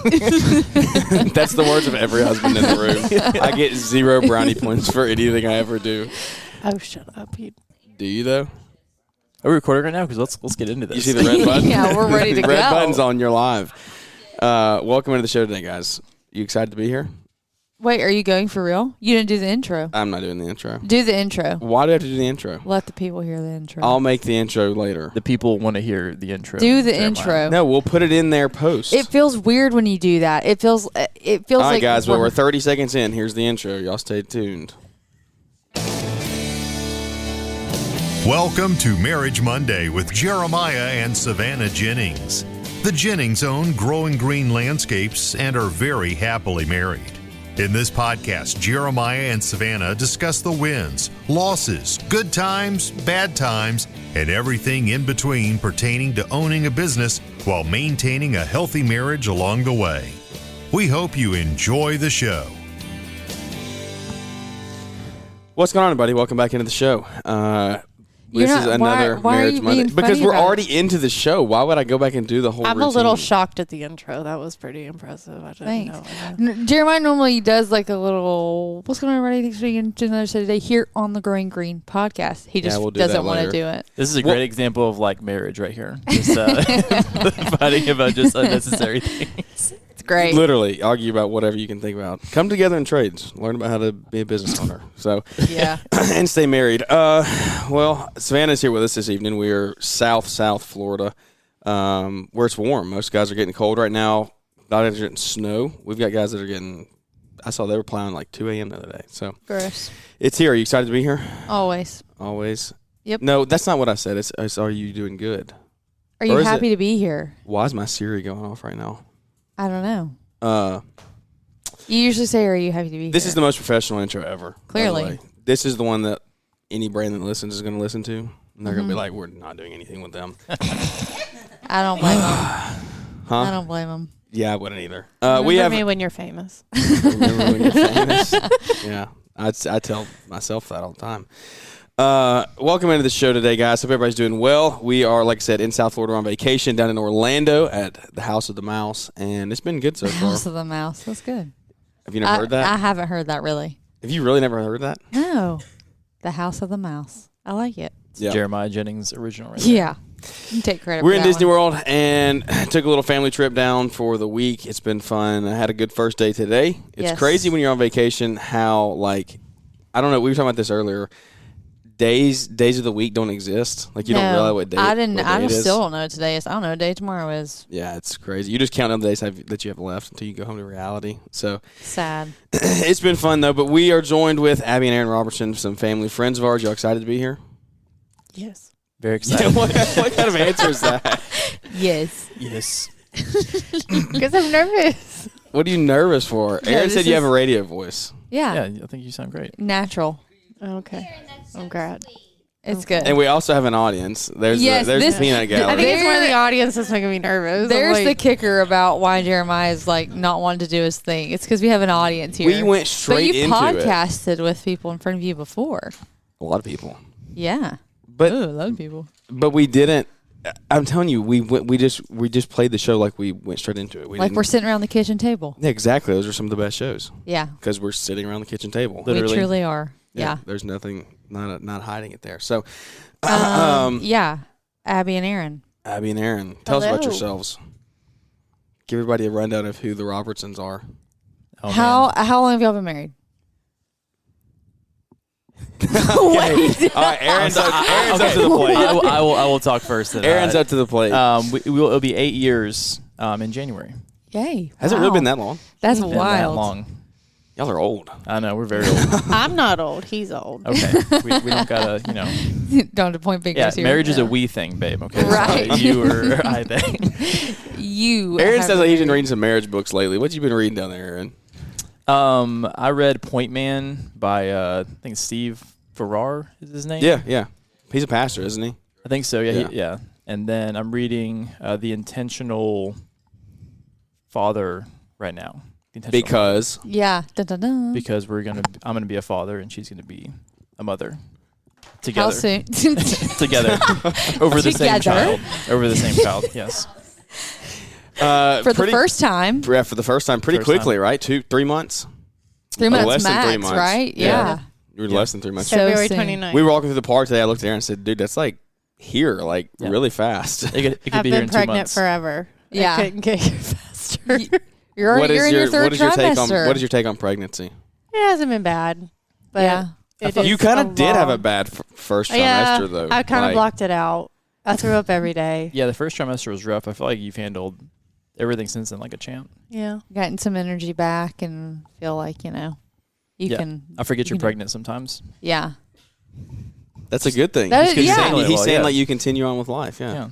That's the words of every husband in the room. I get 0 brownie points for anything I ever do. Oh, shut up, Pete. Do you, though? Are we recording right now? Because let's get into this. You see the red button? Yeah, we're ready to The red go. button's on. You're live. Welcome into the show today, guys. You excited to be here? Wait, are you going for real? You didn't do the intro. I'm not doing the intro. Do the intro. Why do I have to do the intro? Let the people hear the intro. I'll make the intro later. The people want to hear the intro. Do the Jeremiah. intro. No, we'll put it in there post. It feels weird when you do that. It feels All right, like guys, well, we're 30 seconds in. Here's the intro. Y'all stay tuned. Welcome to Marriage Monday with Jeremiah and Savannah Jennings. The Jennings own Growing Green Landscapes and are very happily married. In this podcast, Jeremiah and Savannah discuss the wins, losses, good times, bad times, and everything in between pertaining to owning a business while maintaining a healthy marriage along the way. We hope you enjoy the show. What's going on, everybody? Welcome back into the show. You're This not- is another why are Marriage you Monday. being Because funny we're about already into the show. Why would I go back and do the whole I'm routine? a little shocked at the intro. That was pretty impressive. I didn't Thanks. know. Jeremiah normally does like a little, what's going on, everybody? Thanks for getting to another show today here on the Growing Green podcast. He just we'll do that doesn't want to later. do it. This is a great example of like marriage right here. Just fighting about just unnecessary things. It's great. Literally, argue about whatever you can think about. Come together in trades. Learn about how to be a business owner. So, Yeah. and stay married. Well, Savannah's here with us this evening. We are South Florida, where it's warm. Most guys are getting cold right now. Not only getting snow. We've got guys that are getting. I saw they were plowing like 2 a.m. the other day. So Gross. it's here. Are you excited to be here? Always. Always. Yep. No, that's not what I said. It's are you doing good? Are you Or is happy to be here? Why is my Siri going off right now? I don't know. You usually say, are you happy to be here? This is the most professional intro ever. by the Clearly. way. This is the one that any brand that listens is going to listen to. And they're going to be like, we're not doing anything with them. I don't blame him. Huh? I don't blame him. Yeah, I wouldn't either. Remember We have. me when you're famous. Remember when you're famous? Yeah. I tell myself that all the time. Welcome into the show today, guys. Hope everybody's doing well. We are, like I said, in South Florida on vacation down in Orlando at the House of the Mouse. And it's been good so far. House of the Mouse. That's good. Have you never heard that? I haven't heard that really. Have you really never heard that? No. The House of the Mouse. I like it. It's Jeremiah Jennings' original right there. Yeah. You take credit We're for in that Disney one. World and took a little family trip down for the week. It's been fun. I had a good first day today. It's Yes. crazy when you're on vacation how, like, I don't know, we were talking about this earlier. Days of the week don't exist. Like, you don't realize what day I didn't. what I day it is. still don't know what today is. I don't know what day tomorrow is. Yeah, it's crazy. You just count down the days that you have left until you go home to reality. So Sad. it's been fun, though. But we are joined with Abby and Arron Robertsons, some family friends of ours. Y'all excited to be here? Yes. Very excited. what kind of answer is that? Yes. Yes. Because I'm nervous. What are you nervous for? No, Arron this said you have is- a radio voice. Yeah. Yeah, I think you sound great. Natural. Okay. I'm glad. It's good. And we also have an audience. There's Yes, there's this- the peanut I gallery. think it's one of the audience that's making me nervous. I'm There's like, the kicker about why Jeremiah is like not wanting to do his thing. It's because we have an audience here. We went but straight you into it. podcasted with people in front of you before. A lot of people, Yeah. but Ooh, a lot of people. we didn't. I'm telling you, we just played the show like we went straight into it. We Like didn't- we're sitting around the kitchen table. Yeah, exactly. Those are some of the best shows Yeah. because we're sitting around the kitchen table. We Literally. truly are. Yeah. There's nothing, not hiding it there. So, Yeah. Abby and Arron. Abby and Arron, tell us about Hello. yourselves. Give everybody a rundown of who the Robertsons are. Oh, man. How long have y'all been married? All right, Aaron's up to the plate. I will talk first. Then, Aaron's up to the plate. it'll be 8 years in January. Yay. Has it really been that long? That's Been that wild. long. Y'all are old. I know, we're very old. I'm not old. He's old. Okay. we don't gotta, Don't have to point fingers Yeah, here. marriage is a we thing, babe. Okay, Right. It's not you or I think. You. Aaron have says that he's been married. reading some marriage books lately. What you been reading down there, Aaron? I read Point Man by I think Steve Farrar is his name. Yeah. He's a pastor, isn't he? I think so. Yeah, Yeah. yeah. And then I'm reading The Intentional Father right now. The Intentional Because Yeah. Dun, dun, dun. Father. Because I'm gonna be a father and she's gonna be a mother. How Together. soon? Together. Over the same Together. child. Over the same child. Yes. For the first time. Yeah, for the first time, pretty quickly, right? 3 months. 3 months less max, than 3 months. right? Yeah. You were less than 3 months. So February soon. 29th. We were walking through the park today. I looked at her and said, dude, that's like here, like really fast. It could I've be here been in 2 pregnant months. forever. Yeah. I couldn't get here faster. You're in your third trimester. What is your take on pregnancy? It hasn't been bad. But Yeah. You kind of did have a bad first trimester, though. I kind of blocked it out. I threw up every day. Yeah, the first trimester was rough. I feel like you've handled everything since then like a champ. Yeah. Gotten some energy back and feel like, you can. I forget you're you know. pregnant sometimes. Yeah. That's a good thing. That He's is- yeah. saying, he's Well, saying yeah. like you continue on with life. Yeah. Yeah.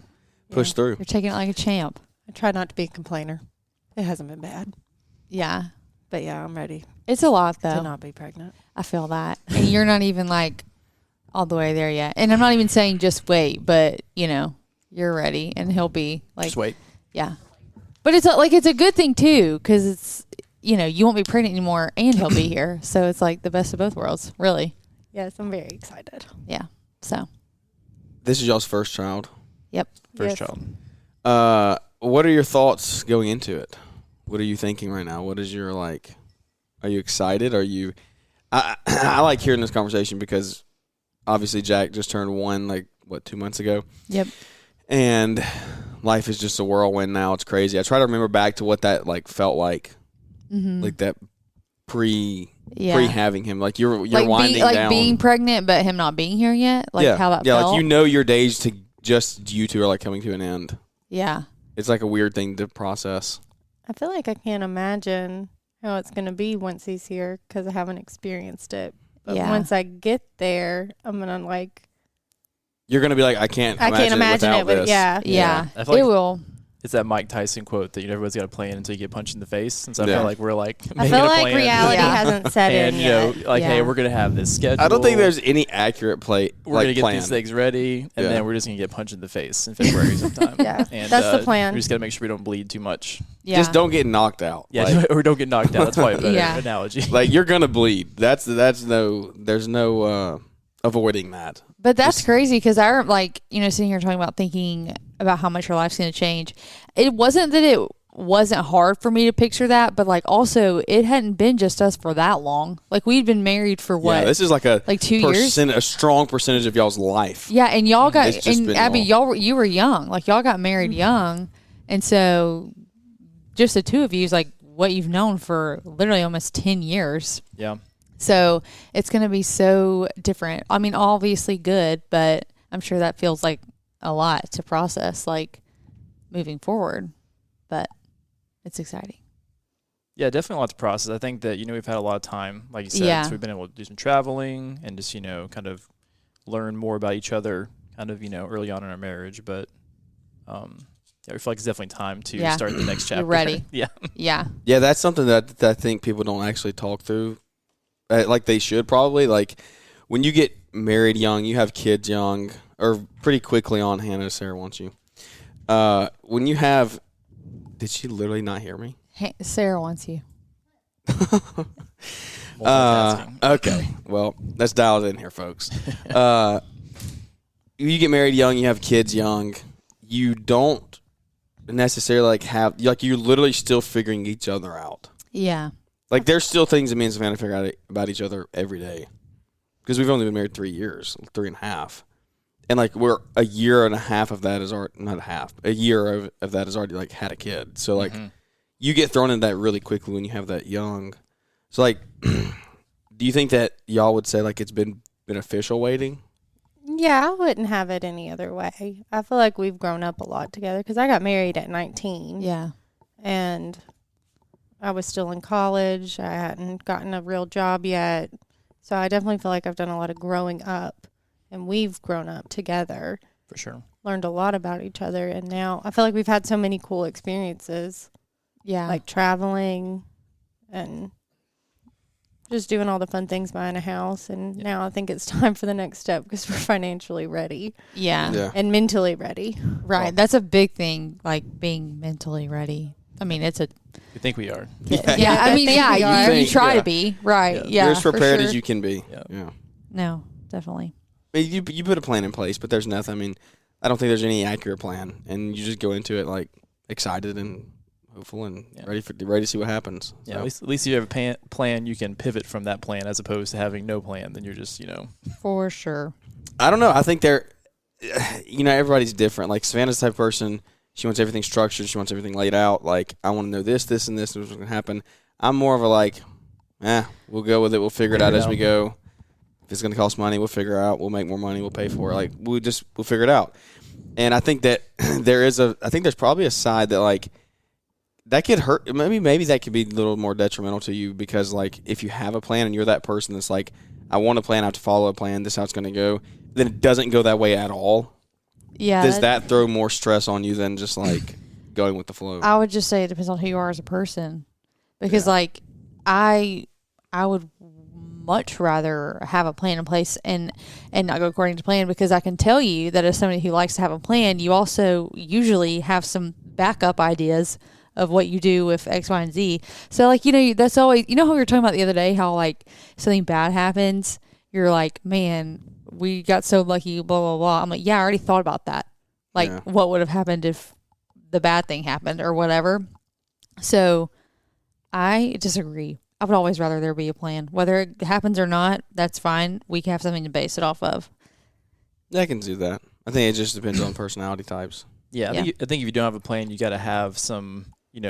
Push through. You're taking it like a champ. I try not to be a complainer. It hasn't been bad. Yeah. But yeah, I'm ready It's a lot, to though. not be pregnant. I feel that. And you're not even like all the way there yet. And I'm not even saying just wait, but, you're ready and he'll be like, Just wait. yeah. But it's a good thing, too, because it's, you won't be pregnant anymore and he'll be here. So it's like the best of both worlds, really. Yes, I'm very excited. Yeah. So, This is y'all's first child. yep. First Yes. child. What are your thoughts going into it? What are you thinking right now? What is your like? Are you excited? Are you? I like hearing this conversation because obviously Jack just turned 1 2 months ago. Yep. And life is just a whirlwind now. It's crazy. I try to remember back to what that felt like, like that pre having him. Like you're winding down. being pregnant, but him not being here yet. Like how that felt. like your days to just you two are like coming to an end. Yeah. It's like a weird thing to process. I feel like I can't imagine how it's going to be once he's here because I haven't experienced it. But Yeah. once I get there, I'm going to You're gonna be like, I can't imagine it, without but this. yeah. Yeah. I feel like It will. It's that Mike Tyson quote that everybody's got a plan until you get punched in the face. And so I Yeah. feel like we're like I making feel a like plan. reality Yeah. hasn't set And, in yet. hey, Yeah. we're going to have this schedule. I don't think there's any accurate We're going to get plan. these things ready, and Yeah. then we're just going to get punched in the face in February sometime. Yeah, And, that's the plan. We just got to make sure we don't bleed too much. Yeah. Just don't get knocked out. Yeah, or don't get knocked out. That's probably a better Yeah. analogy. Like you're gonna bleed. There's no avoiding that. But that's crazy because I sitting here talking about thinking about how much your life's going to change. It wasn't that it wasn't hard for me to picture that, but also it hadn't been just us for that long. Like we'd been married for what? Yeah, this is like 2 years. A strong percentage of y'all's life. Yeah, and y'all got It's just and been Abby, long. you were young. Like y'all got married young, and so just the two of you is like what you've known for literally almost 10 years. Yeah. So it's going to be so different. I mean, obviously good, but I'm sure that feels like a lot to process, like moving forward. But it's exciting. Yeah, definitely a lot to process. I think that, we've had a lot of time, like you said. Yeah. So we've been able to do some traveling and just, kind of learn more about each other kind of, early on in our marriage. But yeah, we feel like it's definitely time to start the next chapter. You're ready. Yeah. Yeah. Yeah, that's something that I think people don't actually talk through, like they should probably. Like when you get married young, you have kids young, or pretty quickly on. Hannah, Sarah wants you. When you have, did she literally not hear me? Hey, Sarah wants you. Multitasking. Okay, well, let's dial it in here, folks. You get married young, you have kids young. You don't necessarily have you're literally still figuring each other out. Yeah. Like there's still things that me and Savannah figure out about each other every day because we've only been married 3 years, 3.5, and we're a year and a half of that is already not a half, a year of that is already had a kid. So you get thrown into that really quickly when you have that young. So do you think that y'all would say it's been beneficial waiting? Yeah, I wouldn't have it any other way. I feel like we've grown up a lot together because I got married at 19. Yeah. And I was still in college. I hadn't gotten a real job yet. So I definitely feel like I've done a lot of growing up. And we've grown up together. For sure. Learned a lot about each other. And now I feel like we've had so many cool experiences. Yeah. Like traveling and just doing all the fun things buying a house. And now I think it's time for the next step because we're financially ready. Yeah. And mentally ready. Right. That's a big thing, being mentally ready. I mean, it's a... You think we are. Yeah. I mean, think we are. you try Yeah. to be. Right. Yeah. Yeah. You're as for prepared sure. as you can be. Yeah. Yeah. No, definitely. I mean, you put a plan in place, but there's nothing. I mean, I don't think there's any accurate plan, and you just go into it excited and hopeful and ready to see what happens. Yeah, so. at least you have a plan. You can pivot from that plan as opposed to having no plan. Then you're just For sure. I don't know. I think everybody's different. Like Savannah's the type of person. She wants everything structured. She wants everything laid out. Like I want to know this, and this, what's going to happen. I'm more of a we'll go with it. We'll figure it out as we go. If it's going to cost money, we'll figure it out. We'll make more money. We'll pay for it. Like we'll figure it out. And I think that there's probably a side that that could hurt. Maybe that could be a little more detrimental to you because if you have a plan and you're that person that's I want a plan, I have to follow a plan. This is how it's going to go. Then it doesn't go that way at all. Yeah. Does that throw more stress on you than just going with the flow? I would just say it depends on who you are as a person, because I would much rather have a plan in place and not go according to plan, because I can tell you that as somebody who likes to have a plan, you also usually have some backup ideas of what you do with X, Y, and Z. So that's always, how we were talking about the other day, how something bad happens, you're like, man, we got so lucky, blah, blah, blah. I'm like, yeah, I already thought about that. What would have happened if the bad thing happened or whatever. So I disagree. I would always rather there be a plan. Whether it happens or not, that's fine. We can have something to base it off of. Yeah, I can do that. I think it just depends on personality types. Yeah, I think if you don't have a plan, you got to have some,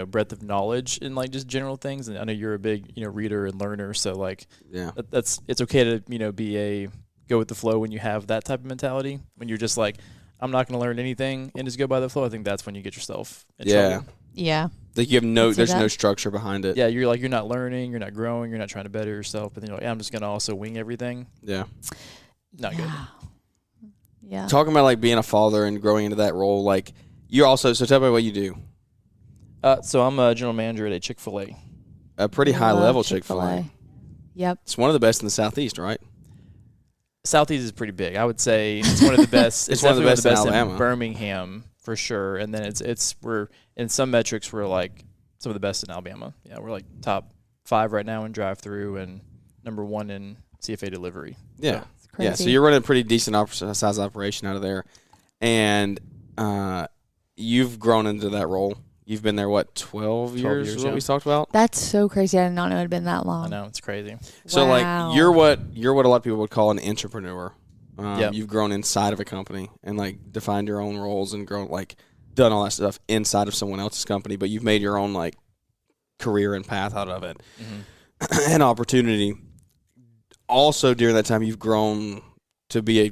breadth of knowledge in just general things. And I know you're a big, reader and learner, so it's okay to be go with the flow when you have that type of mentality. When you're just I'm not going to learn anything and just go by the flow. I think that's when you get yourself in trouble. Yeah. You have there's no structure behind it. Yeah, you're not learning, you're not growing, you're not trying to better yourself, but then you're I'm just going to also wing everything. Yeah. Not good. Yeah. Talking about being a father and growing into that role, you're also, so tell me what you do. So I'm a general manager at a Chick-fil-A. A pretty high level Chick-fil-A. Yep. It's one of the best in the Southeast, right? Southeast is pretty big. I would say it's one of the best. It's one of the best in Alabama. In Birmingham for sure. And then we're in some metrics we're some of the best in Alabama. Yeah, we're top 5 right now in drive-through and number 1 in CFA delivery. Yeah. So. Yeah, so you're running a pretty decent size operation out of there. And you've grown into that role. You've been there, 12 years is what we talked about? That's so crazy. I did not know it had been that long. I know, it's crazy. So, wow. you're what a lot of people would call an intrapreneur. Yep. You've grown inside of a company and, defined your own roles and grown, done all that stuff inside of someone else's company, but you've made your own, career and path out of it and opportunity. Also, during that time, you've grown to be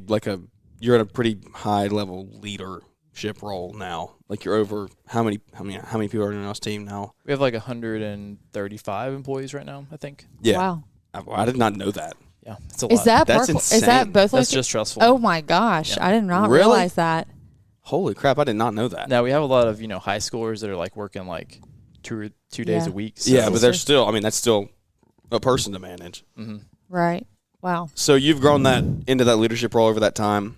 you're at a pretty high-level leadership role now. You're over how many people are in our team now? We have 135 employees right now, I think. Yeah. Wow. I did not know that. Yeah, it's a lot. Is that That's insane. Is that both? That's just stressful. Oh my gosh, I did not realize that. Holy crap! I did not know that. Now we have a lot of high schoolers that are working 2 days a week. So. Yeah, but they're still. That's still a person to manage. Mm-hmm. Right. Wow. So you've grown that into that leadership role over that time.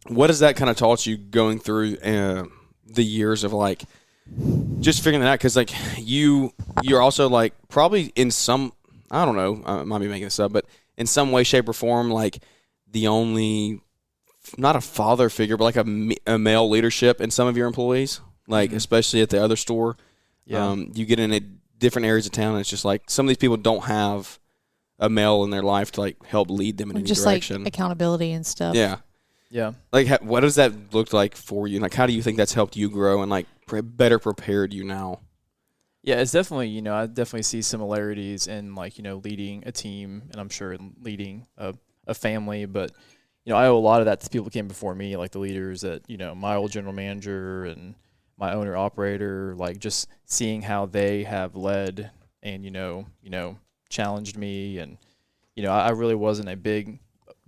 What has that kind of taught you going through the years of just figuring that out? Because you're also probably in some, I don't know, I might be making this up, but in some way, shape, or form, the only, not a father figure, but a male leadership in some of your employees, especially at the other store. Yeah. You get in different areas of town, and it's just some of these people don't have a male in their life to help lead them in any direction. Just accountability and stuff. Yeah. Yeah. What does that look like for you? How do you think that's helped you grow and better prepared you now? Yeah, it's definitely, I definitely see similarities in leading a team, and I'm sure in leading a family, but I owe a lot of that to people who came before me, the leaders at, my old general manager and my owner operator, just seeing how they have led and, challenged me. And, I really wasn't a big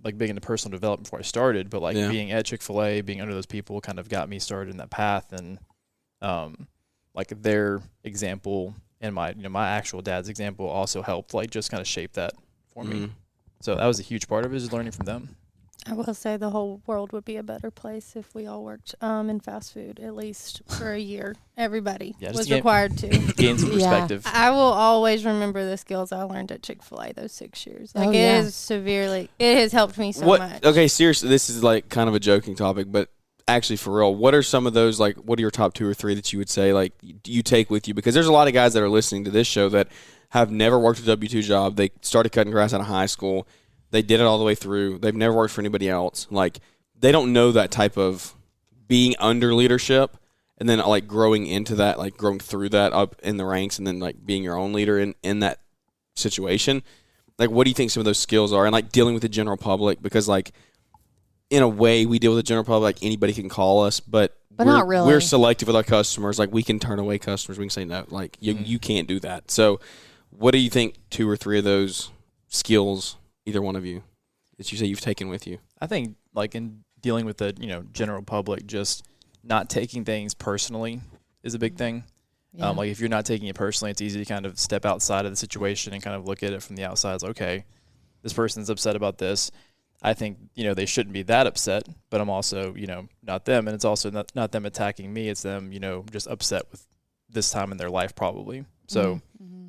into personal development before I started, but being at Chick-fil-A, being under those people kind of got me started in that path. And, their example and my actual dad's example also helped just kind of shape that for me. So that was a huge part of it, is learning from them. I will say the whole world would be a better place if we all worked in fast food, at least for a year. Everybody was required to. Gain some perspective. I will always remember the skills I learned at Chick-fil-A those 6 years. It has helped me so much. Okay, seriously, this is kind of a joking topic, but actually for real, what are some of those, like, what are your top 2 or 3 that you would say, like, you take with you? Because there's a lot of guys that are listening to this show that have never worked a W-2 job. They started cutting grass out of high school. They did it all the way through. They've never worked for anybody else. Like, they don't know that type of being under leadership and then, like, growing into that, like, growing through that up in the ranks and then, like, being your own leader in that situation. Like, what do you think some of those skills are? And, like, dealing with the general public, because, like, in a way, we deal with the general public. Like, anybody can call us, but not really. We're selective with our customers. Like, we can turn away customers. We can say no. Like, you can't do that. So, what do you think 2 or 3 of those skills, either one of you, that you say you've taken with you? I think, like, in dealing with the general public, just not taking things personally is a big thing. Yeah. Like, if you're not taking it personally, it's easy to kind of step outside of the situation and kind of look at it from the outside. It's like, okay, this person's upset about this. I think, they shouldn't be that upset, but I'm also, not them. And it's also not them attacking me. It's them, just upset with this time in their life probably. So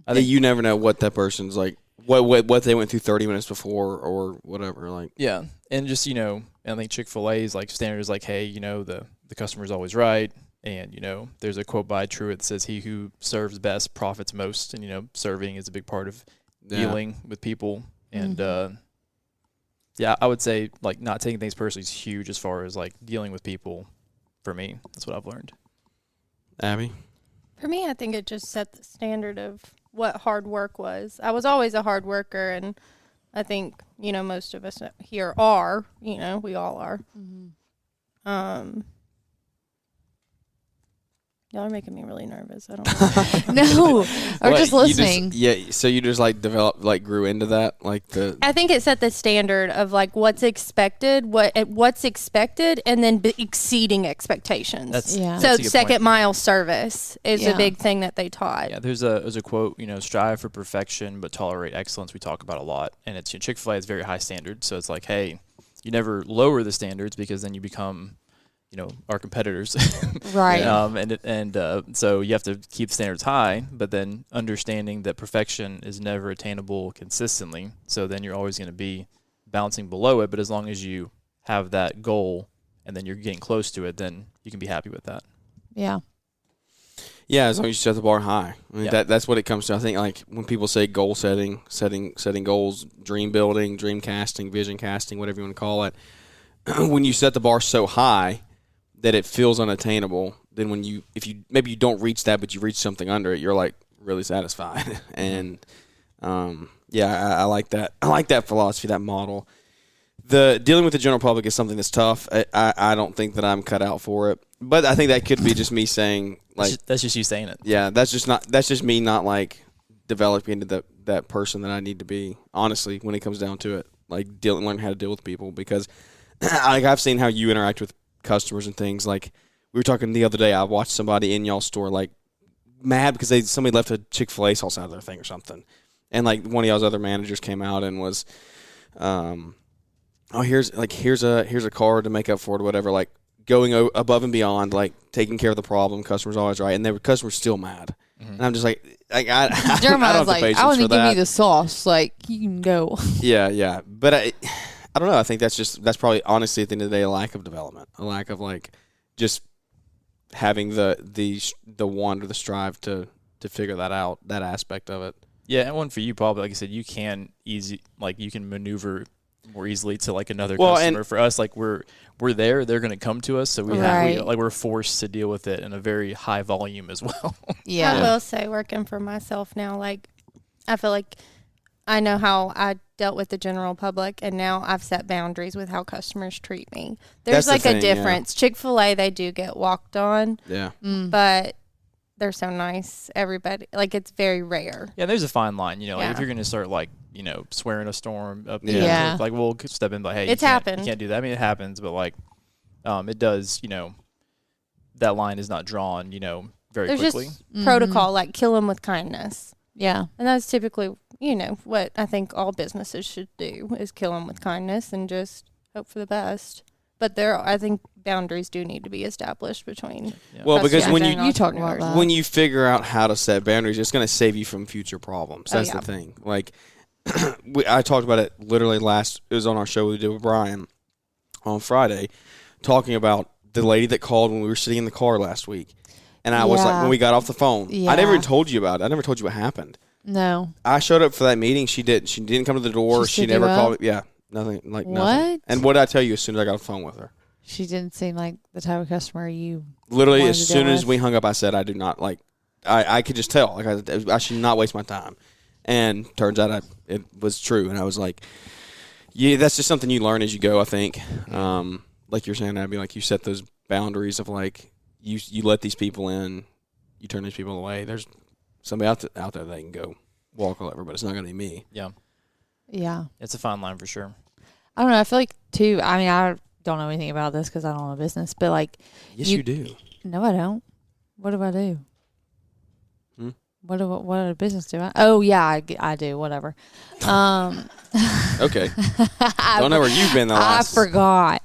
I think you never know what that person's like, what they went through 30 minutes before or whatever. Like, yeah. And just, I think Chick-fil-A's like standard is like, hey, the customer's always right. And, there's a quote by Truett that says, he who serves best profits most. And, serving is a big part of dealing with people. And, yeah, I would say, like, not taking things personally is huge as far as, like, dealing with people for me. That's what I've learned. Abby? For me, I think it just set the standard of what hard work was. I was always a hard worker, and I think, most of us here are. We all are. Y'all are making me really nervous. I don't know. No, or just listening. So you just, like, developed, like, grew into that? Like, I think it set the standard of, like, what's expected, and then exceeding expectations. That's Yeah. So a good second point. mile service is a big thing that they taught. Yeah, there's a quote, strive for perfection but tolerate excellence. We talk about a lot. And it's Chick-fil-A is very high standard. So it's like, hey, you never lower the standards because then you become our competitors. Right. So you have to keep standards high, but then understanding that perfection is never attainable consistently. So then you're always going to be bouncing below it. But as long as you have that goal and then you're getting close to it, then you can be happy with that. Yeah. Yeah, as long as you set the bar high. I mean, Yeah. that's what it comes to. I think, like, when people say goal setting goals, dream building, dream casting, vision casting, whatever you want to call it, when you set the bar so high that it feels unattainable, then if you maybe you don't reach that, but you reach something under it, you're, like, really satisfied. And I like that. I like that philosophy, that model. The dealing with the general public is something that's tough. I don't think that I'm cut out for it, but I think that could be just me saying, like, that's just you saying it. Yeah, that's just me not, like, developing into that person that I need to be. Honestly, when it comes down to it, like, learn how to deal with people, because like, I've seen how you interact with customers and things. Like, we were talking the other day, I watched somebody in y'all's store, like, mad because somebody left a Chick-fil-A sauce out of their thing or something, and, like, one of y'all's other managers came out and was, here's a card to make up for it or whatever, like, going above and beyond, like, taking care of the problem. Customer's always right, and the customer's still mad. And I'm just like I Jeremiah's don't have the like, patience I want to for give that. you the sauce. Like, you can go. Yeah, but I don't know. I think that's probably, honestly, at the end of the day, a lack of development, a lack of, like, just having the want or the strive to figure that out, that aspect of it. Yeah, and one for you, probably, like I said, you can maneuver more easily to, like, another customer. And for us, like, we're there, they're going to come to us, so we're forced to deal with it in a very high volume as well. Yeah. I will say, working for myself now, like, I feel like I know how I dealt with the general public, and now I've set boundaries with how customers treat me. There's, That's the like, a thing, difference. Chick-fil-A, they do get walked on, Yeah. but they're so nice. Everybody, like, it's very rare. Yeah, there's a fine line, like, Yeah. if you're going to start, like, swearing a storm up, Yeah. like, we'll step in, like, hey, It's you happened. can't do that. I mean, it happens, but, like, it does, that line is not drawn, very There's quickly. just protocol, like, kill them with kindness. Yeah. And that's typically, what I think all businesses should do is kill them with kindness and just hope for the best. But I think boundaries do need to be established between. Yeah. Well, because customers when and you talked about entrepreneurs. that. when you figure out how to set boundaries, it's going to save you from future problems. Oh, That's yeah. the thing. Like, I talked about it literally it was on our show we did with Brian on Friday, talking about the lady that called when we were sitting in the car last week. And I was like, Yeah. when we got off the phone, Yeah. I never even told you about it. I never told you what happened. No. I showed up for that meeting. She didn't come to the door. She She stood you never up? called. Yeah, nothing. Like nothing. What? And what did I tell you as soon as I got off the phone with her? She didn't seem like the type of customer you. Literally, wanted as to soon deal as with. we hung up, I said, I do not like. I could just tell. Like I should not waste my time. And turns out it was true. And I was like, yeah, that's just something you learn as you go. I think. Like you're saying, Abby, like you set those boundaries of like you let these people in, you turn these people away. There's somebody out there that can go walk all over, but it's not going to be me. Yeah. Yeah. It's a fine line for sure. I don't know. I feel like too. I mean, I don't know anything about this because I don't own a business, but like, Yes, you do. no, I don't. What do I do? Hmm? What other business do I? Oh yeah, I do. Whatever. Okay. Don't know where you've been the I last. forgot.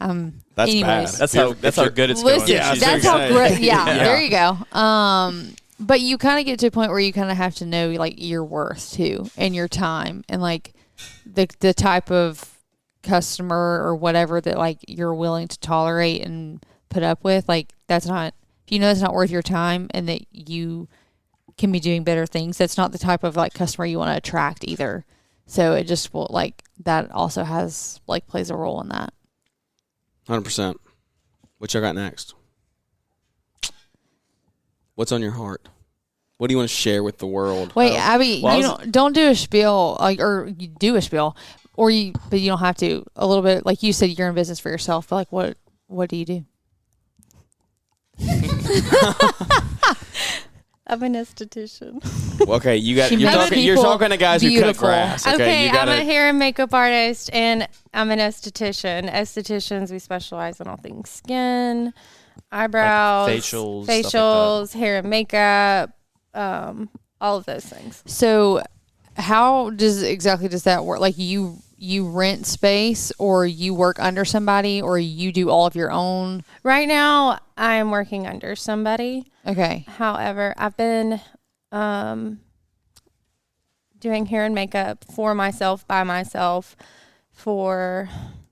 That's anyways. bad. That's how good it's Listen, going. Yeah, I was that's gonna how say. great. Yeah, Yeah. there you go. But you kind of get to a point where you kind of have to know like your worth too, and your time, and like the type of customer or whatever that like you're willing to tolerate and put up with. Like that's not, if you know it's not worth your time, and that you can be doing better things. That's not the type of like customer you want to attract either. So it just will like that also has like plays a role in that. 100%. What y'all got next? What's on your heart? What do you want to share with the world? Wait, Abby, well, I you was- don't do a spiel, like, or you do a spiel, but you don't have to. A little bit, like you said, you're in business for yourself. But like, what do you do? I'm an esthetician. Okay, She you're makes talking. You're people talking to guys who cut beautiful. grass. Okay, Okay, you gotta. I'm a hair and makeup artist, and I'm an esthetician. Estheticians, we specialize in all things skin, eyebrows, facials, stuff like hair and makeup, all of those things. So, how does that work? Like you rent space, or you work under somebody, or you do all of your own? Right now, I'm working under somebody. Okay. However, I've been doing hair and makeup for myself, by myself,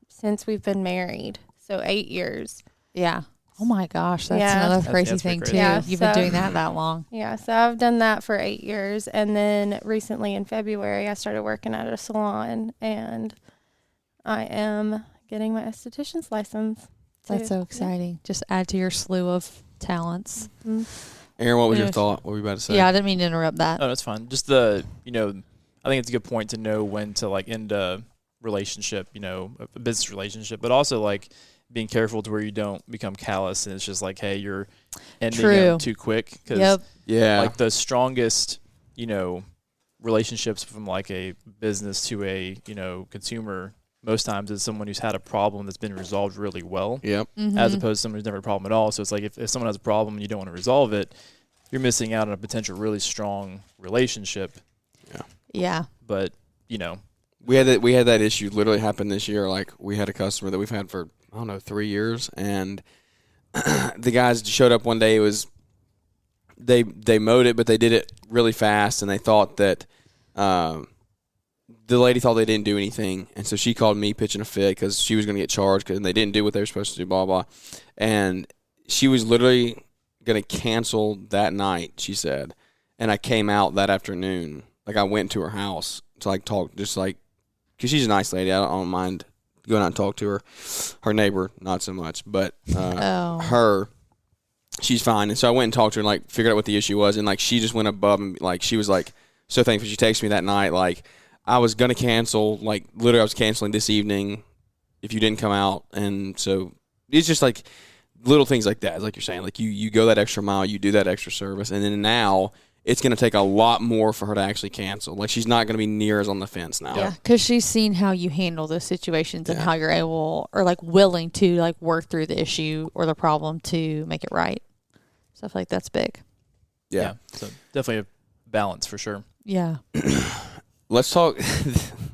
since we've been married. So 8 years. Yeah. Oh my gosh, that's Yeah. another That's crazy pretty thing crazy. too. Yeah, You've been so- doing that long. Yeah, so I've done that for 8 years. And then recently in February, I started working at a salon, and I am getting my esthetician's license. That's so exciting. Just add to your slew of talents. Mhm. Aaron, what was your Yes. thought? What were you about to say? Yeah, I didn't mean to interrupt that. Oh, that's fine. Just I think it's a good point to know when to like end a relationship, a business relationship, but also like being careful to where you don't become callous and it's just like, hey, you're ending True. them too quick. Because Yep. Yeah. like the strongest, relationships from like a business to a, consumer most times is someone who's had a problem that's been resolved really well. Yep. As opposed to someone who's never had a problem at all. So it's like if someone has a problem and you don't want to resolve it, you're missing out on a potential really strong relationship. Yeah. But, We had that issue literally happen this year. Like we had a customer that we've had for 3 years, and the guys showed up one day. It was they mowed it, but they did it really fast, and they thought that the lady thought they didn't do anything, and so she called me pitching a fit because she was going to get charged because they didn't do what they were supposed to do. Blah blah, and she was literally going to cancel that night. She said, and I came out that afternoon. Like I went to her house to like talk, just like. Because she's a nice lady. I don't mind going out and talk to her. Her neighbor, not so much. But her, she's fine. And so I went and talked to her and, like, figured out what the issue was. And, like, she just went above and, like, she was, like, so thankful. She texted me that night, like, I was going to cancel. Like, literally I was canceling this evening if you didn't come out. And so it's just, like, little things like that. Like you're saying. Like, you go that extra mile. You do that extra service. And then now it's going to take a lot more for her to actually cancel. Like, she's not going to be near as on the fence now. Yeah, because she's seen how you handle those situations and how you're able or like willing to like work through the issue or the problem to make it right. So I feel like that's big. Yeah. So definitely a balance for sure. Yeah. Let's talk.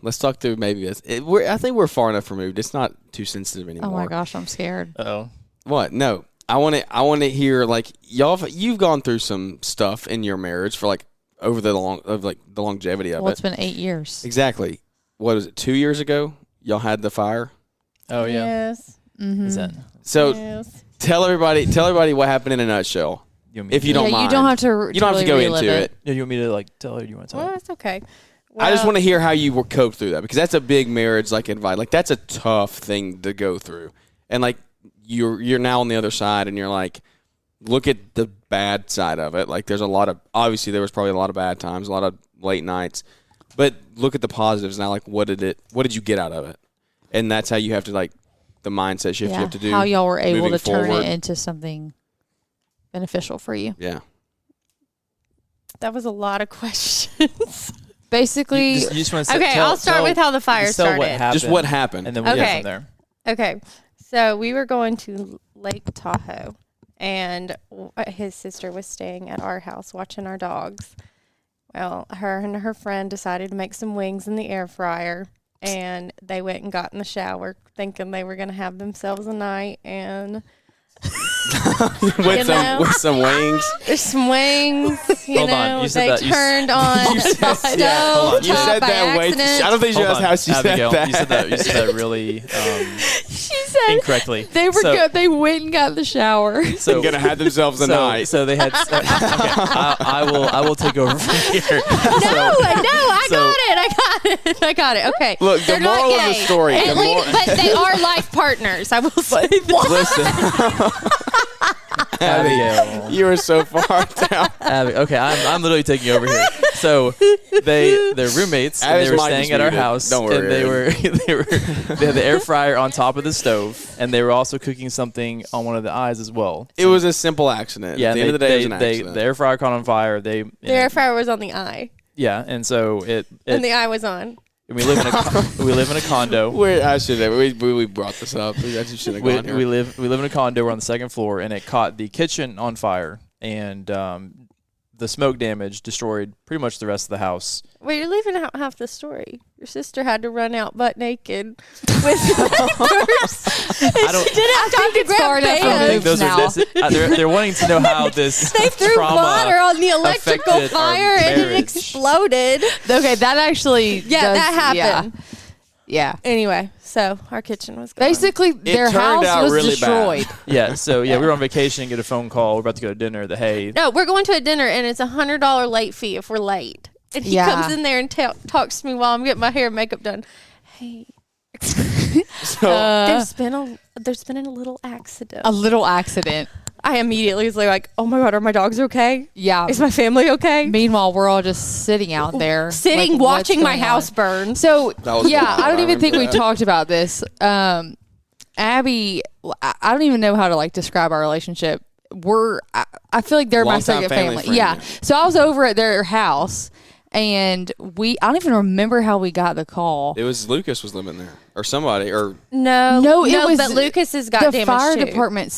Let's talk through maybe this. I think we're far enough removed. It's not too sensitive anymore. Oh my gosh, I'm scared. Uh-oh. What? No. I want to hear like you've gone through some stuff in your marriage for like over the longevity of Well, it. it's been 8 years. Exactly. What was it? 2 years ago, y'all had the fire. Oh, yeah. Yes. Is that So Yes. tell everybody what happened in a nutshell. If you don't mind. You don't have to. You don't have to go into it. Yeah, you want me to like tell her? You want to tell Well, her? it's okay. I just Well, want to hear how you were coped through that, because that's a big marriage like advice. Like that's a tough thing to go through, and like you're now on the other side, and you're like, look at the bad side of it. Like there's a lot of, obviously there was probably a lot of bad times, a lot of late nights, but look at the positives now. Like what did you get out of it? And that's how you have to, like, the mindset shift you have to do. How y'all were able to moving turn forward. it into something beneficial for you. Yeah. that was a lot of questions. Basically, You just want to Okay, I'll start with how the fire just tell what started. happened, Just what happened. and then we'll Okay. go from there. Okay, so we were going to Lake Tahoe, and his sister was staying at our house watching our dogs. Well, her and her friend decided to make some wings in the air fryer, and they went and got in the shower thinking they were going to have themselves a night, and with some wings. there's some wings, Hold on, you said they that- turned on the stove yeah, hold on. You said by that way. accident. I don't think she Hold knows on, how she Abigail, said that. You said that really she said incorrectly. they were So- good. They went and got in the shower. So They're gonna have themselves a night. So they had. Okay, I will take over from here. I got it. Okay. Look, the They're not moral of the gay. story. And but they are life partners. I will say that. Listen, Abigail. you were so far down. Okay, I'm literally taking over here. So they're roommates and Abby's they were mic is staying at our muted. house. Don't worry, and they had the air fryer on top of the stove, and they were also cooking something on one of the eyes as well. It was a simple accident. Yeah, At the end of the day, it was an accident. the air fryer caught on fire. The air fryer was on the eye, Yeah, and so and the eye was on. we live in a condo. I should have. We brought this up. We actually should have gone here. We live in a condo. We're on the second floor, and it caught the kitchen on fire, and the smoke damage destroyed pretty much the rest of the house. Wait, you're leaving out half the story. Your sister had to run out butt naked with purse. I don't. She didn't have time to it's far grab enough I don't removed think pants. those now. are they're wanting to know how this They threw trauma water on the electrical affected our fire and it marriage. exploded. Okay, that actually Yeah, that happened. Yeah. Anyway, so our kitchen was gone. Basically, their turned house out was really destroyed. Yeah, so we were on vacation and get a phone call. We're about to go to dinner. Hey, No, we're going to a dinner and it's $100 late fee if we're late. And he Yeah. comes in there and talks to me while I'm getting my hair and makeup done. Hey, So there's been a little accident. A little accident. I immediately was like, oh my God, are my dogs okay? Yeah. Is my family okay? Meanwhile, we're all just sitting out there, Sitting like, what's watching my going house on? burn. So That was yeah, wild. I don't I even think we remember that. talked about this. Abby, I don't even know how to like describe our relationship. I feel like they're my Longtime second family family. friend, Yeah. yeah. So I was over at their house, and I don't even remember how we got the call. it was Lucas was living there, or somebody, or No, it was but Lucas's got the damaged fire too. department.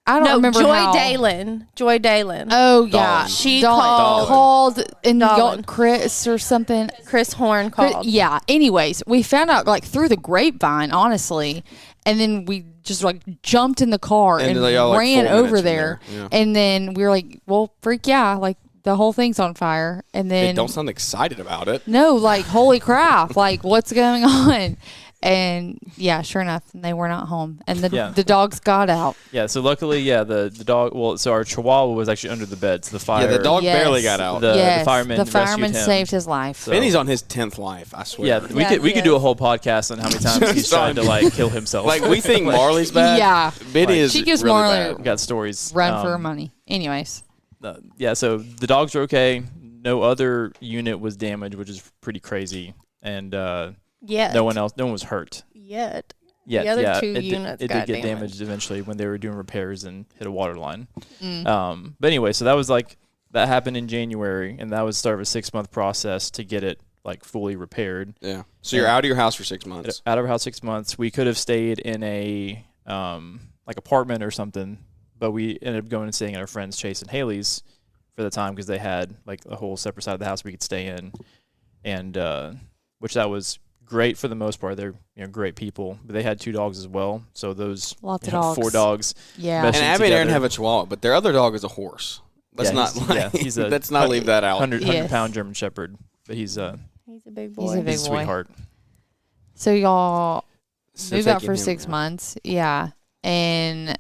I don't No, remember Joy how. Dalen. Joy Dalen. Oh yeah, Dawn. She Dawn called- and y'all, Dawn. Chris or something. Chris Horn called. Yeah. Anyways, we found out like through the grapevine, honestly, and then we just like jumped in the car And and they all, like, ran 4 minutes over from there. there. Yeah. And then we were like, "Well, freak yeah!" Like the whole thing's on fire. And they then don't sound excited about it. no, like holy crap! Like what's going on? And yeah, sure enough, they were not home, and the dogs got out. yeah. So luckily, the dog. Well, so our Chihuahua was actually under the bed. So the fire. Yeah, the dog Yes. barely got out. The Yes, fireman the fireman rescued him. saved his life. So- Benny's on his 10th life, I swear. Yeah, we could do a whole podcast on how many times he's tried to like kill himself. Like we think Marley's bad. Yeah. Benny Like, is she gives really Marley bad. got stories. Run for her money. Anyways, Yeah, so the dogs are okay. No other unit was damaged, which is pretty crazy, and Yet. no one was hurt. Yet. Yeah, The other yeah, two it units did got get damaged. damaged eventually when they were doing repairs and hit a water line. But anyway, so that happened in January, and that was the start of a 6-month process to get it like fully repaired. Yeah. So you're out of your house for 6 months. Out of our house 6 months. We could have stayed in a like apartment or something, but we ended up going and staying at our friends Chase and Haley's for the time because they had like a whole separate side of the house we could stay in, and which that was great for the most part. They're great people, but they had 2 dogs as well. So those Lots of dogs. 4 dogs. yeah. Mesh- And Abby and Aaron together. have a Chihuahua, but their other dog is a horse. Let's he's a let's not leave that out. 100 pound Yes. German Shepherd, but he's He's a big boy. He's a big a boy. sweetheart. So y'all, So moved out taking for him 6 out. months. Yeah. And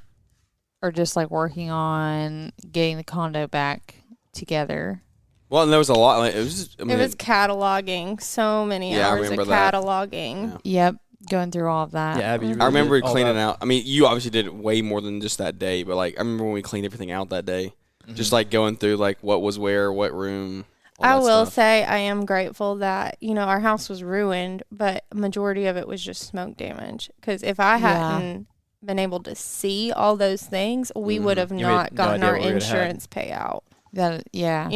are just like working on getting the condo back together. Well, and there was a lot. Like, it was. Just, I mean, It was cataloging. So many Yeah, I hours of remember that. cataloging. Yeah. Yep. Going through all of that. Yeah, Abby. You I really remember did all cleaning that. out. I mean, you obviously did it way more than just that day, but like I remember when we cleaned everything out that day, just like going through like what was where, what room. all I that will stuff. say I am grateful that, our house was ruined, but a majority of it was just smoke damage. Because if I hadn't been able to see all those things, we would have You not had no gotten idea our what we would've had. insurance payout, Yeah.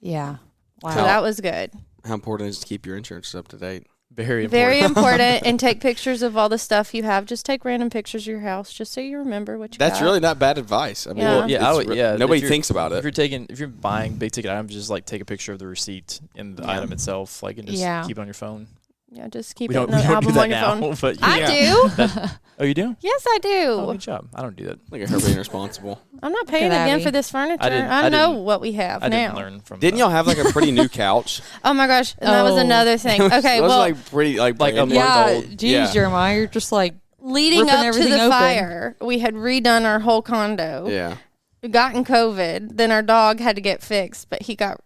Yeah. Wow. So that was good. How important is it to keep your insurance up to date? Very important. Very important. And take pictures of all the stuff you have. Just take random pictures of your house just so you remember what you That's got. really not bad advice. I mean, Yeah. Well, yeah, I would, nobody if you're- thinks about If it. you're buying big ticket items, just like take a picture of the receipt and the item itself, like, and just keep it on your phone. Yeah, just keep We it don't, in the we don't do album that on your now, phone. but I do. Oh, you do? Yes, I Oh, do. good job. I don't do that. Look at her being responsible. I'm not paying Look at again Abby. for this furniture. I know didn't- what we have I now. didn't learn from. Didn't y'all have like a pretty new couch? Oh my gosh, and that was Oh. another thing. Okay, it was well, like pretty like Like a brand new. month Yeah. old. Geez, Yeah. Jeremiah, you're just like leading ripping up to everything the open. fire, we had redone our whole condo. Yeah. We gotten COVID. Then our dog had to get fixed, but he got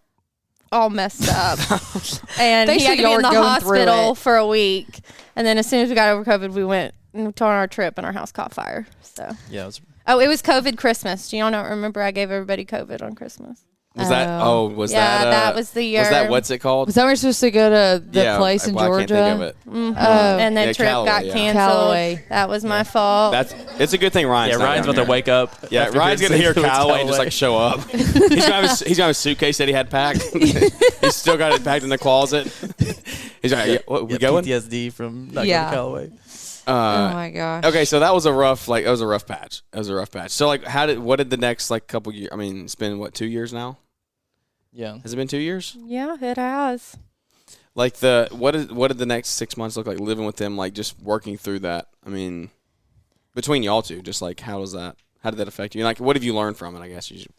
all messed up, and he Basically, had to be y'all in were the going through hospital it. for a week. And then as soon as we got over COVID, we went on our trip, and our house caught fire. So, Yeah, it was, it was COVID Christmas. Do y'all not remember? I gave everybody COVID on Christmas. Was that? Oh. Was Yeah, that? that was the year. Was that what's it called? Was that we're supposed to go to the yeah, place in well, Georgia? I can't think of it. Mhm. Oh. And then Yeah, trip Callaway, got yeah. canceled. Callaway. That was my fault. It's a good thing Ryan's. yeah. not Ryan's down about to here. wake up. Yeah, after Ryan's being gonna hear sick with Callaway and just like show up. he's gonna have his suitcase that he had packed. He's still got it packed in the closet. He's like, yeah, what, we Yeah, going? PTSD from not Yeah. going to Callaway. Oh my gosh. Okay, so that was a rough patch. So like, what did the next like couple years? I mean, it's been what 2 years now? Yeah. Has it been 2 years? Yeah, it has. Like what did the next 6 months look like living with them? Like just working through that. I mean, between y'all two, just like how did that affect you? And like, what have you learned from it? I guess you should.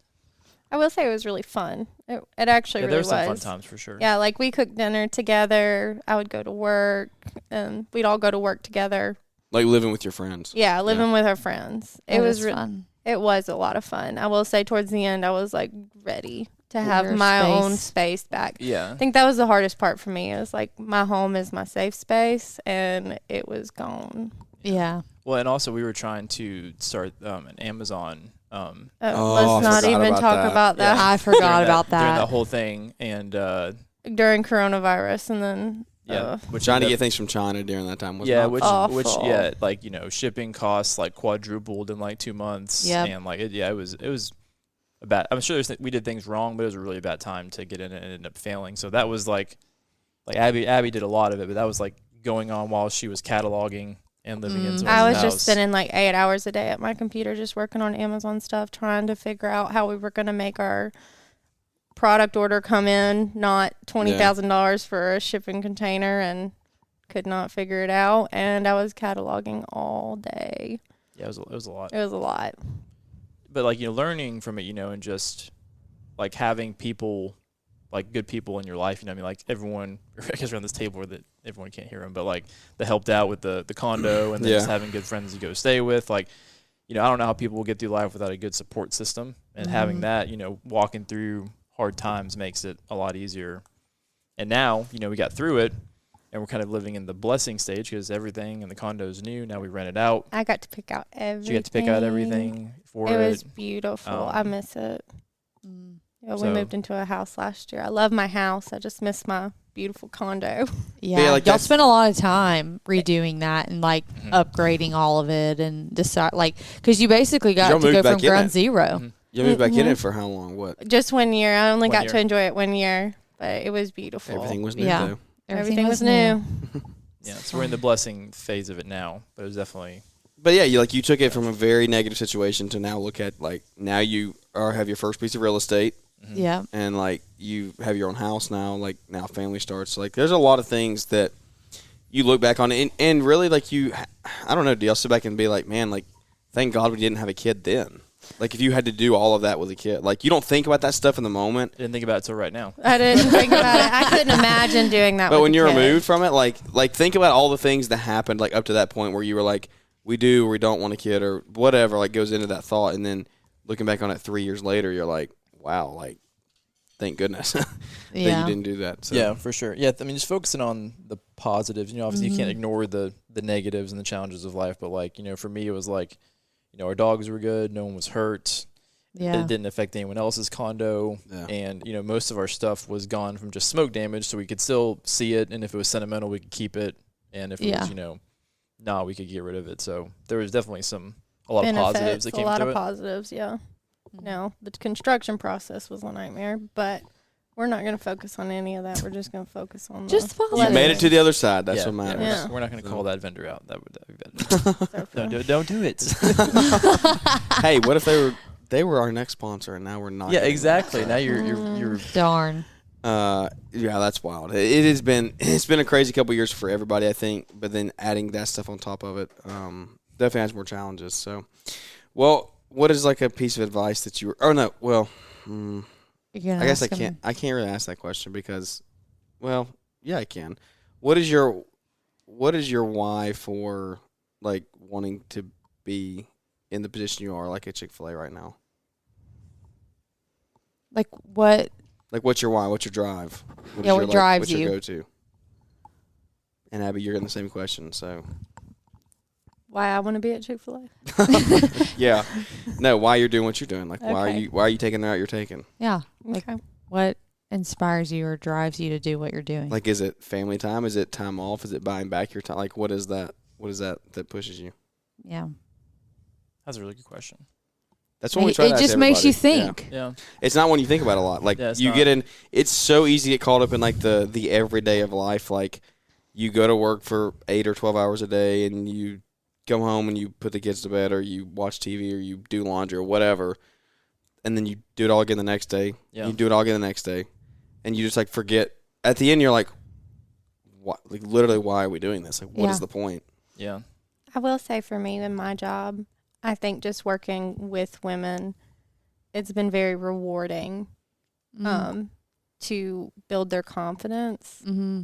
I will say it was really fun. It actually Yeah, really there were some fun was. times for sure. Yeah, like we cooked dinner together. I would go to work, and we'd all go to work together. Like living with your friends. Yeah, living with our friends. It That was is fun. It was a lot of fun. I will say towards the end, I was like ready to have Your my own space. space back. Yeah. I think that was the hardest part for me. It was like my home is my safe space, and it was gone. Yeah. Well, and also we were trying to start an Amazon. Oh, Let's I not forgot even about talk that. about that I forgot about during that. that whole thing, and during coronavirus, and then yeah, which Trying to ended get up- things from China during that time was yeah, not which awful. yeah, like shipping costs like quadrupled in like 2 months. Yep. And like it was a bad. I'm sure we did things wrong, but it was a really bad time to get in it and it ended up failing. So that was like Abby did a lot of it, but that was like going on while she was cataloging and living in someone's I was house. just spending like 8 hours a day at my computer just working on Amazon stuff, trying to figure out how we were going to make our product order come in, not $20,000 for a shipping container, and could not figure it out. And I was cataloging all day. Yeah, it was a lot. It was a lot. But like learning from it, and just like having people, like good people in your life. I mean, like everyone, I guess around this table that everyone can't hear them, but like that helped out with the condo, and then just having good friends to go stay with. Like, I don't know how people will get through life without a good support system, and having that, walking through hard times makes it a lot easier. And now, we got through it, and we're kind of living in the blessing stage because everything in the condo is new. Now we rent it out. I got to pick out everything. You got to pick out everything for it. It was beautiful. I miss it. Yeah, we So- moved into a house last year. I love my house. I just miss my beautiful condo. Yeah, like y'all that's- spent a lot of time redoing that and like upgrading all of it and decide because you basically got Y'all to moved go back from in ground it. zero. You moved back in it for how long? What? Just 1 year. I only 1 got year. to enjoy it 1 year, but it was beautiful. Everything was new Yeah. though. Everything was new. Yeah, so we're in the blessing phase of it now, but it was definitely But yeah, you took it from a very negative situation to now look at like now you have your first piece of real estate Yeah, and like you have your own house now. Like now family starts. Like there's a lot of things that you look back on and really like I don't know. Do y'all sit back and be like, man, like thank God we didn't have a kid then. Like if you had to do all of that with a kid, like you don't think about that stuff in the moment. Didn't think about it till right now. I didn't think about it. I couldn't imagine doing that. But with when a you're kid. removed from it, like think about all the things that happened, like up to that point where you were like, we do or we don't want a kid or whatever, like goes into that thought, and then looking back on it 3 years later, you're like, wow, like thank goodness that you didn't do that. So. Yeah, for sure. Yeah, I mean, just focusing on the positives. Obviously you can't ignore the negatives and the challenges of life, but like, for me it was like, our dogs were good, no one was hurt. Yeah. It didn't affect anyone else's condo. Yeah. And, most of our stuff was gone from just smoke damage, so we could still see it, and if it was sentimental, we could keep it, and if it was, we could get rid of it. So there was definitely a lot of positives that came to it. A lot of positives, yeah. No, the construction process was a nightmare, but we're not going to focus on any of that. We're just going to focus on just you made it to the other side. That's what matters. Yeah. We're not going to call that vendor out. That would be better. Don't do it. Hey, what if they were our next sponsor and now we're not? Yeah, exactly. Now you're darn. Yeah, that's wild. It's been a crazy couple years for everybody, I think. But then adding that stuff on top of it, definitely has more challenges. So, well, what is like a piece of advice that you? I guess I can't really ask that question because, well, yeah, I can. What is your why for like wanting to be in the position you are, like at Chick-fil-A right now? Like what? Like what's your why? What's your drive? What drives what's you? your go-to? And Abby, you're in the same question, so. Why I want to be at Chick-fil-A? Yeah. No, why you're doing what you're doing. Like Okay. why are you taking the route you're taking? Yeah. Like Okay. what inspires you or drives you to do what you're doing? Like is it family time? Is it time off? Is it buying back your time? Like what is that that pushes you? Yeah. That's a really good question. That's what we try to It ask just makes you everybody. think. Yeah. It's not when you think about it a lot. Like Yeah, it's you not. get in it's so easy to get caught up in like the everyday of life. Like you go to work for 8 or 12 hours a day and you come home and you put the kids to bed or you watch TV or you do laundry or whatever, and then you do it all again the next day. Yeah. You do it all again the next day, and you just like forget. At the end, you're like, "What? Like literally, why are we doing this? Like, what is the point?" Yeah. I will say for me in my job, I think just working with women, it's been very rewarding to build their confidence Mm-hmm.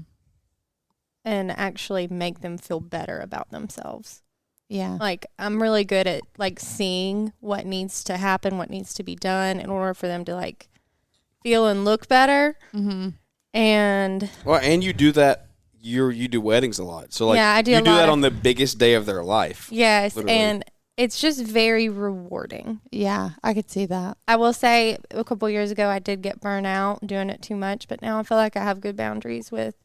and actually make them feel better about themselves. Yeah. Like I'm really good at like seeing what needs to happen, what needs to be done in order for them to like feel and look better. Mm-hmm. And Well, and you do that. You do weddings a lot, so like Yeah, I do you a do lot that of- on the biggest day of their life. yes, Literally. and it's just very rewarding. Yeah, I could see that. I will say a couple years ago I did get burnt out doing it too much, but now I feel like I have good boundaries with,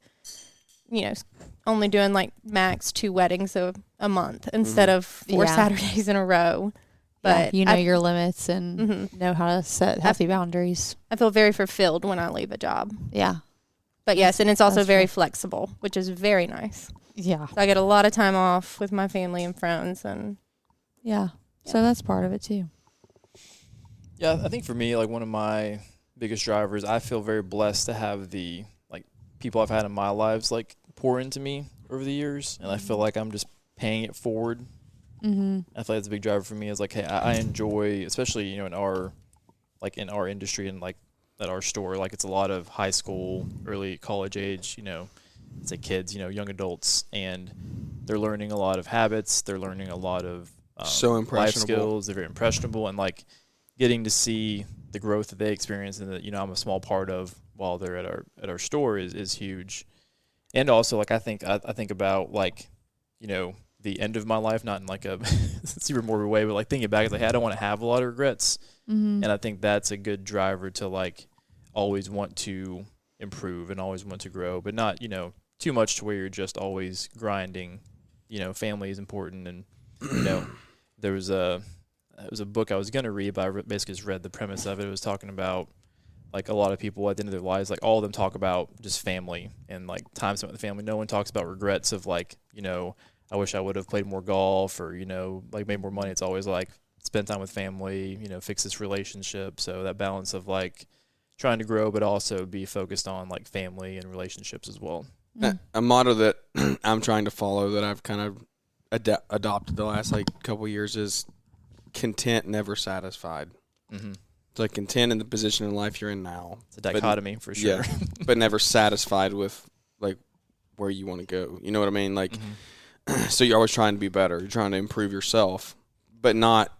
only doing like max 2 weddings a month instead of 4 Yeah. Saturdays in a row. But you know your limits and Mhm. know how to set healthy boundaries. I feel very fulfilled when I leave a job. Yeah. But yes, and it's also That's very true. flexible, which is very nice. Yeah. So I get a lot of time off with my family and friends, and Yeah. So that's part of it too. Yeah, I think for me, like one of my biggest drivers, I feel very blessed to have the like people I've had in my lives like pour into me over the years, and I feel like I'm just paying it forward. Mm-hmm. I feel like that's a big driver for me. Is like, hey, I enjoy, especially in our industry and like at our store, like it's a lot of high school, early college age, it's like kids, young adults, and they're learning a lot of habits. They're learning a lot of So life impressionable. skills. They're very impressionable, and like getting to see the growth that they experience and that I'm a small part of while they're at our store is huge. And also like I think about like the end of my life, not in like a super morbid way, but like thinking back, it's like, hey, I don't want to have a lot of regrets. Mm-hmm. And I think that's a good driver to like always want to improve and always want to grow, but not too much to where you're just always grinding. Family is important, and there was a book I was gonna read, but I basically just read the premise of it. It was talking about like a lot of people at the end of their lives, like all of them talk about just family and like time spent with the family. No one talks about regrets of like I wish I would have played more golf or like made more money. It's always like spend time with family, fix this relationship. So that balance of like trying to grow, but also be focused on like family and relationships as well. A motto that I'm trying to follow that I've kind of adopted the last like couple years is content, never satisfied. Mm-hmm. It's like content in the position in life you're in now. It's a dichotomy for sure. Yeah, but never satisfied with like where you want to go. You know what I mean? Like, so you're always trying to be better. You're trying to improve yourself, but not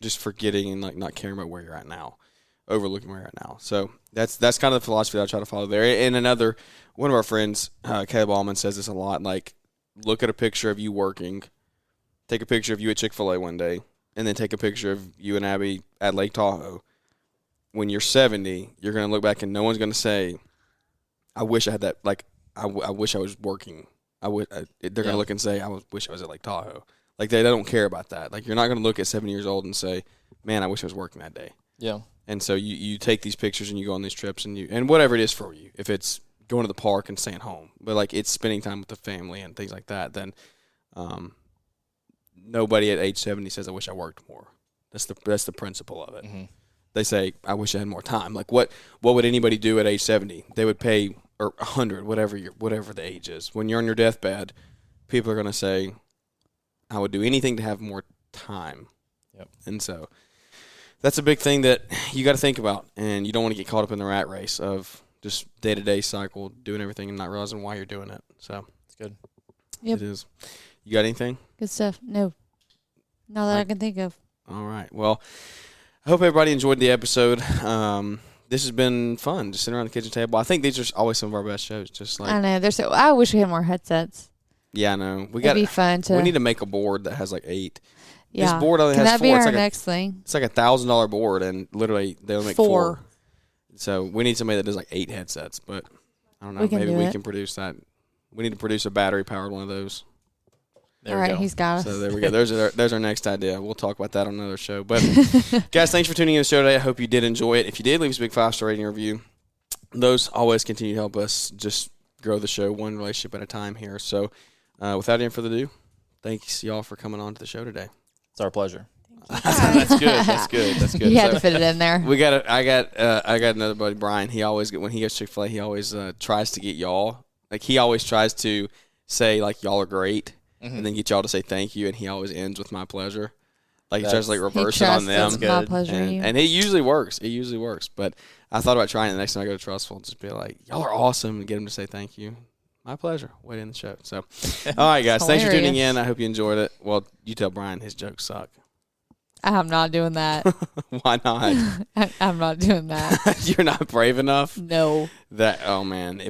just forgetting and like not caring about where you're at now, overlooking where you're at now. So that's kind of the philosophy that I try to follow there. And one of our friends, Caleb Allman, says this a lot. Like, look at a picture of you working, take a picture of you at Chick-fil-A one day, and then take a picture of you and Abby at Lake Tahoe. When you're 70, you're going to look back and no one's going to say, I wish I had that. Like, I wish I was working. They're going to look and say, I wish I was at Lake Tahoe. Like, they don't care about that. Like, you're not going to look at 70 years old and say, man, I wish I was working that day. Yeah. And so you take these pictures and you go on these trips and whatever it is for you. If it's going to the park and staying home, but like it's spending time with the family and things like that, then nobody at age 70 says, I wish I worked more. That's the principle of it. Mm-hmm. They say, I wish I had more time. Like what would anybody do at age 70? They would pay, or 100, whatever the age is. When you're on your deathbed, people are going to say, I would do anything to have more time. Yep. And so that's a big thing that you got to think about, and you don't want to get caught up in the rat race of just day-to-day cycle, doing everything and not realizing why you're doing it. So it's good. Yep. It is. You got anything? Good stuff. No. Not that I can think of. All right. Well, I hope everybody enjoyed the episode. This has been fun, just sitting around the kitchen table. I think these are always some of our best shows. Just like I know. I wish we had more headsets. Yeah, I know. It'd be fun to. We need to make a board that has like 8. Yeah. This board only Can has that 4. be It's our like next thing? It's like $1,000 board, and literally they only make 4. So we need somebody that does like 8 headsets. But I don't know. Maybe we can produce that. We need to produce a battery-powered one of those. There All we right, go. he's got us. So there we go. There's our next idea. We'll talk about that on another show. But guys, thanks for tuning in to the show today. I hope you did enjoy it. If you did, leave us a big 5-star rating and review. Those always continue to help us just grow the show one relationship at a time here. So without any further ado, thanks y'all for coming on to the show today. It's our pleasure. That's good. That's good. You had to fit it in there. I got another buddy, Brian. He always when he goes to Chick-fil-A, he always tries to get y'all. Like he always tries to say like y'all are great, and then get y'all to say thank you, and he always ends with my pleasure. Like he tries to like reverse it on them. That's my pleasure. And it usually works. But I thought about trying it the next time I go to Trustful, just be like, y'all are awesome, and get him to say thank you. My pleasure. Way to end the show. So, all right, guys. Thanks for tuning in. I hope you enjoyed it. Well, you tell Brian his jokes suck. I'm not doing that. Why not? I'm not doing that. You're not brave enough? No. Oh, man.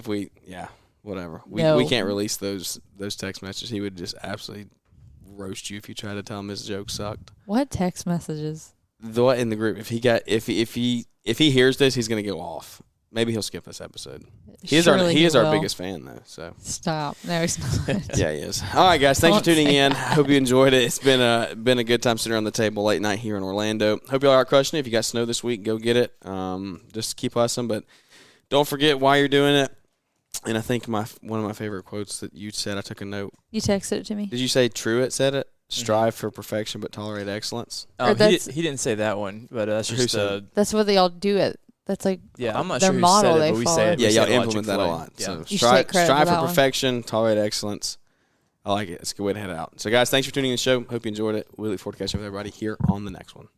Whatever. We can't release those text messages. He would just absolutely roast you if you tried to tell him his joke sucked. What text messages? In the group. If he hears this, he's going to go off. Maybe he'll skip this episode. He is our biggest fan, though. So stop. No, he's not. Yeah, he is. All right, guys. Thanks for tuning in. Hope you enjoyed it. It's been a good time sitting around the table late night here in Orlando. Hope y'all are crushing it. If you got snow this week, go get it. Just keep hustling, but don't forget why you're doing it. And I think one of my favorite quotes that you said, I took a note. You texted it to me. Did you say Truett said it? Strive for perfection, but tolerate excellence. He didn't say that one, but that's just that's what they all do it. That's like I'm not their sure model who said it, they but we follow. say it. Yeah, y'all say it implement that a lot. Yeah. So strive for perfection, tolerate excellence. I like it. It's a good way to head out. So, guys, thanks for tuning in the show. Hope you enjoyed it. We look forward to catching up with everybody here on the next one.